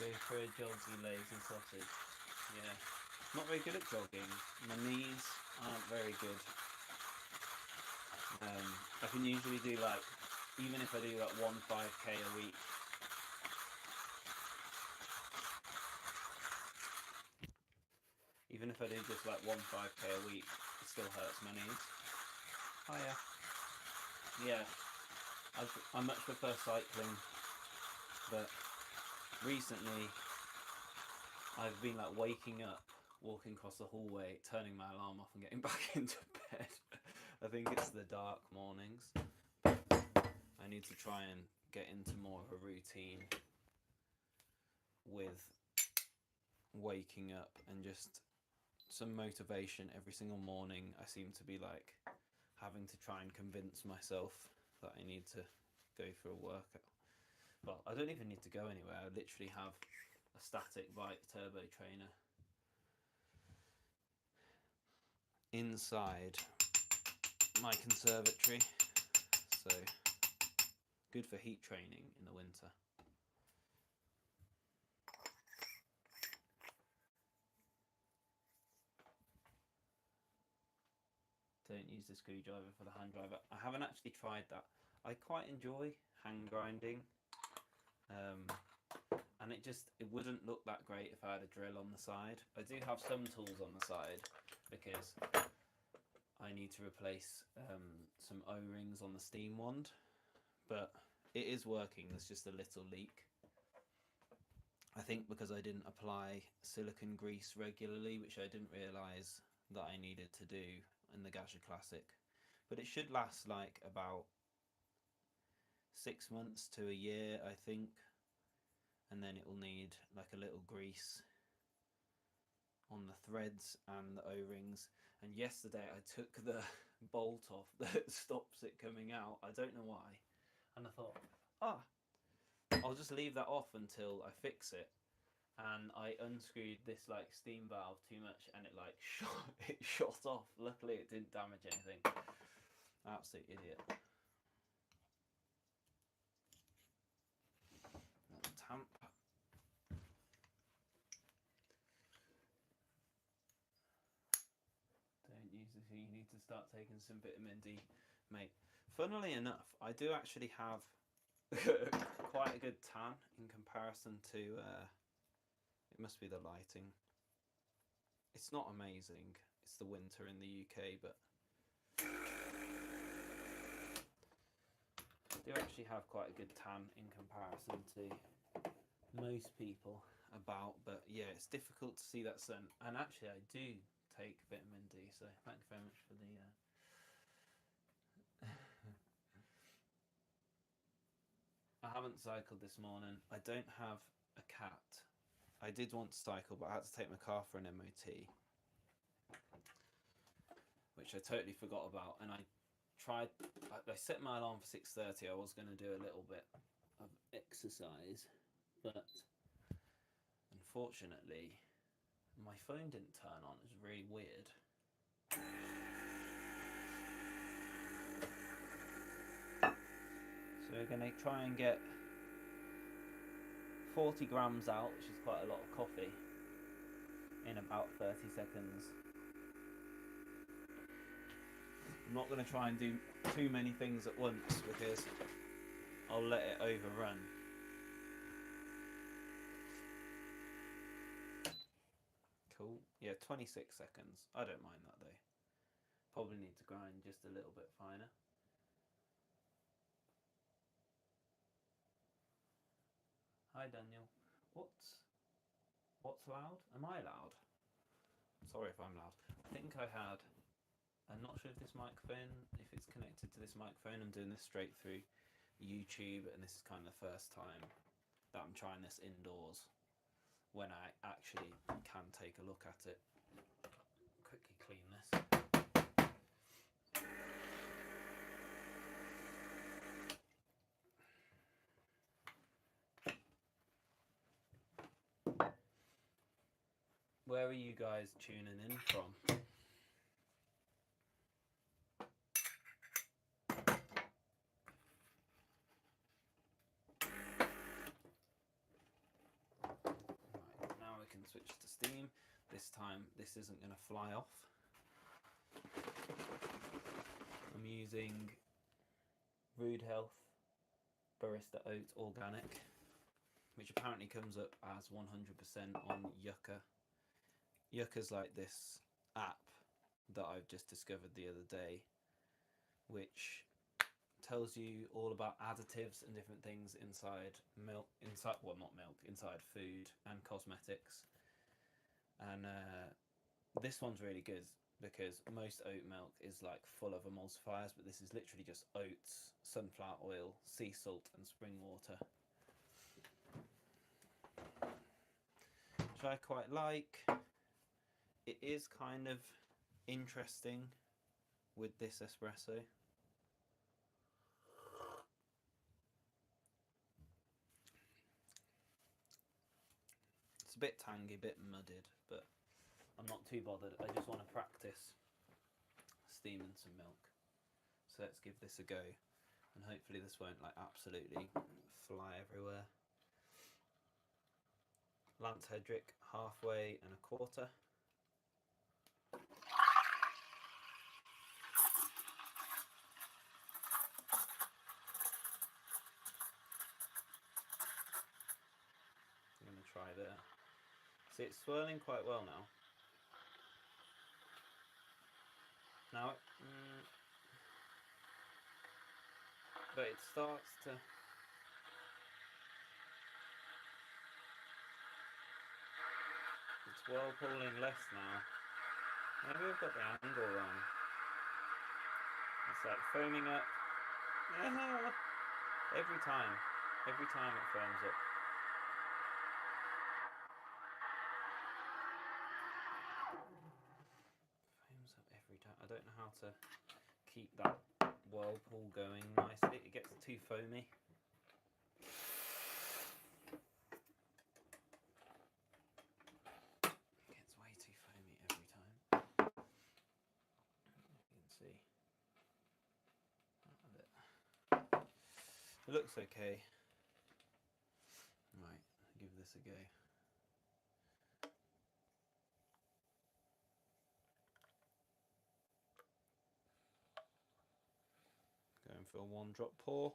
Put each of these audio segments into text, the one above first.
Go for a joggy, lazy sausage. Yeah. Not very good at jogging. My knees aren't very good. I can usually do like, even if I do like 1 5K a week, even if I do just like 1 5K a week, it still hurts my knees. Hiya. Yeah, I much prefer cycling, but recently I've been like waking up, walking across the hallway, turning my alarm off and getting back into bed. I think it's the dark mornings. I need to try and get into more of a routine with waking up and just some motivation every single morning. I seem to be like having to try and convince myself that I need to go for a workout. Well, I don't even need to go anywhere. I literally have a static bike turbo trainer inside my conservatory, so good for heat training in the winter. Don't use the screwdriver for the hand driver. I haven't actually tried that. I quite enjoy hand grinding, and it wouldn't look that great if I had a drill on the side. I do have some tools on the side because I need to replace some O-rings on the steam wand, but it is working. There's just a little leak. I think because I didn't apply silicone grease regularly, which I didn't realise that I needed to do in the Gasha Classic. But it should last like about 6 months to a year, I think, and then it will need like a little grease on the threads and the O-rings. And yesterday I took the bolt off that stops it coming out. I don't know why, and I thought, I'll just leave that off until I fix it. And I unscrewed this like steam valve too much, and it like shot off. Luckily, it didn't damage anything. Absolute idiot. Tamp. Don't use this. You need to start taking some vitamin D, mate. Funnily enough, I do actually have quite a good tan in comparison to. It must be the lighting. It's not amazing. It's the winter in the UK, but I do actually have quite a good tan in comparison to most people about. But yeah, it's difficult to see that sun. And actually, I do take vitamin D, so thank you very much for the. I haven't cycled this morning. I don't have a cat. I did want to cycle, but I had to take my car for an MOT, which I totally forgot about. And I set my alarm for 6:30. I was going to do a little bit of exercise, but unfortunately my phone didn't turn on. It was really weird. So we're going to try and get 40 grams out, which is quite a lot of coffee, in about 30 seconds. I'm not going to try and do too many things at once because I'll let it overrun. Cool. Yeah, 26 seconds. I don't mind that though. Probably need to grind just a little bit finer. Hi Daniel. What's loud? Am I loud? Sorry if I'm loud. I think I'm not sure if this microphone, if it's connected to this microphone. I'm doing this straight through YouTube, and this is kind of the first time that I'm trying this indoors when I actually can take a look at it. Quickly clean this. Where are you guys tuning in from? time this isn't going to fly off. I'm using Rude Health Barista Oat Organic, which apparently comes up as 100% on Yucca. Yucca's like this app that I've just discovered the other day, which tells you all about additives and different things inside milk, inside food and cosmetics. And this one's really good because most oat milk is like full of emulsifiers, but this is literally just oats, sunflower oil, sea salt and spring water, which I quite like. It is kind of interesting with this espresso. It's a bit tangy, a bit mudded, but I'm not too bothered. I just want to practice steaming some milk. So let's give this a go, and hopefully this won't like absolutely fly everywhere. Lance Hedrick, halfway and a quarter. I'm going to try there. See, it's swirling quite well now. But it starts to... It's whirlpooling less now. Maybe I've got the angle wrong. It's like foaming up. Every time it foams up. Foams up every time. I don't know how to keep that whirlpool going nicely. It gets too foamy. It gets way too foamy every time. You can see. It looks okay. Right, give this a go. Going for a 1-drop pour.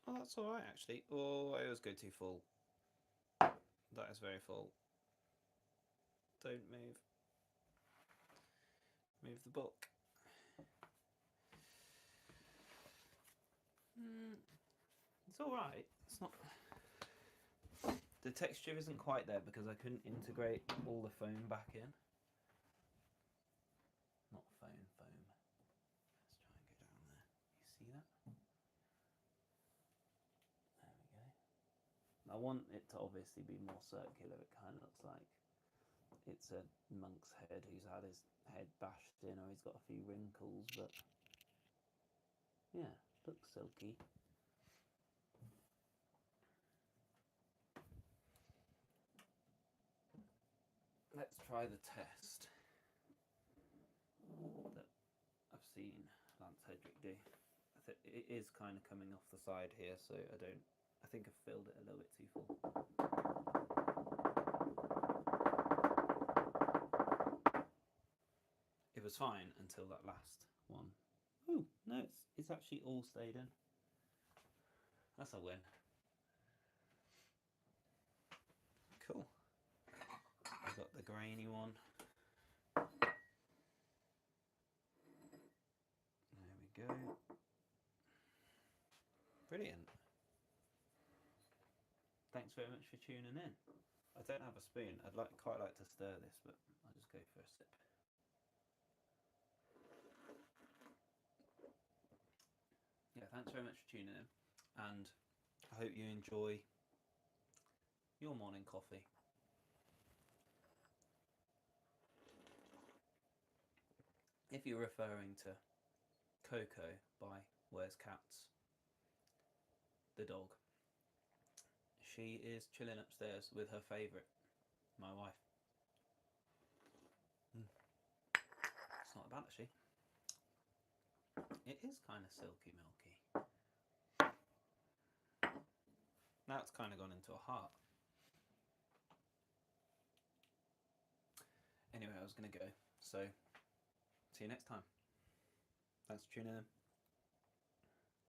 Oh, that's alright actually. Oh, I always go too full. That is very full. Don't move. Move the book. It's alright. It's not... The texture isn't quite there because I couldn't integrate all the foam back in. Not foam. Let's try and go down there. You see that? There we go. I want it to obviously be more circular. It kind of looks like it's a monk's head who's had his head bashed in, or he's got a few wrinkles, but yeah, looks silky. Let's try the test that I've seen Lance Hedrick do. It is kind of coming off the side here, so I think I've filled it a little bit too full. It was fine until that last one. Oh, no, it's actually all stayed in. That's a win. Cool. I've got the grainy one. There we go. Brilliant. Thanks very much for tuning in. I don't have a spoon. I'd quite like to stir this, but I'll just go for a sip. Yeah, thanks very much for tuning in, and I hope you enjoy your morning coffee. If you're referring to Coco by Where's Cats, the dog, she is chilling upstairs with her favourite, my wife. It's not bad actually. It is kind of silky milky. Now it's kind of gone into a heart. Anyway, I was going to go. So, see you next time. Thanks for tuning in.